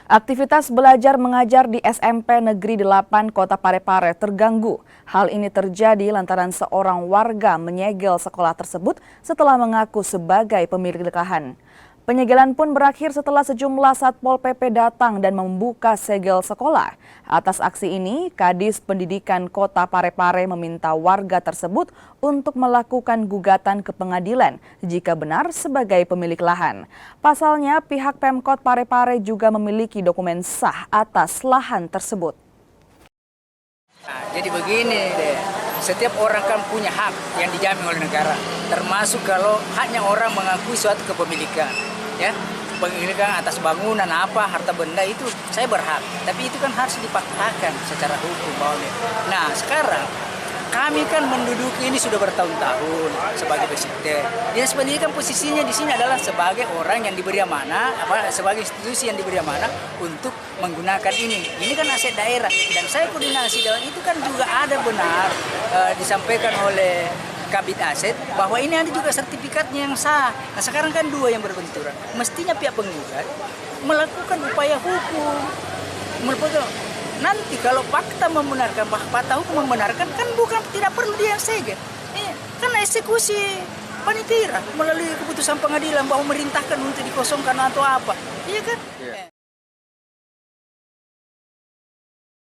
Aktivitas belajar mengajar di SMP Negeri 8 Kota Parepare terganggu. Hal ini terjadi lantaran seorang warga menyegel sekolah tersebut setelah mengaku sebagai pemilik lahan. Penyegelan pun berakhir setelah sejumlah Satpol PP datang dan membuka segel sekolah. Atas aksi ini, Kadis Pendidikan Kota Parepare meminta warga tersebut untuk melakukan gugatan ke pengadilan jika benar sebagai pemilik lahan. Pasalnya, pihak Pemkot Parepare juga memiliki dokumen sah atas lahan tersebut. Nah, jadi begini deh, setiap orang kan punya hak yang dijamin oleh negara, termasuk kalau haknya orang mengakui suatu kepemilikan. Ya, pemilikan atas bangunan apa harta benda itu saya berhak, tapi itu kan harus dipaksakan secara hukum. Nah sekarang kami kan menduduki ini sudah bertahun-tahun sebagai peserta. Dinas Pendidikan posisinya di sini adalah sebagai orang yang diberi amanah, sebagai institusi yang diberi amanah untuk menggunakan ini. Ini kan aset daerah dan saya koordinasi dengan itu kan juga ada benar disampaikan oleh Kabid Aset bahwa ini ada juga sertifikatnya yang sah. Nah sekarang kan dua yang berbenturan. Mestinya pihak penggugat melakukan upaya hukum. Nanti kalau fakta membenarkan, fakta hukum membenarkan kan bukan tidak perlu dia segel. Kan eksekusi panitia melalui keputusan pengadilan bahwa memerintahkan untuk dikosongkan atau apa. Iya kan? Yeah.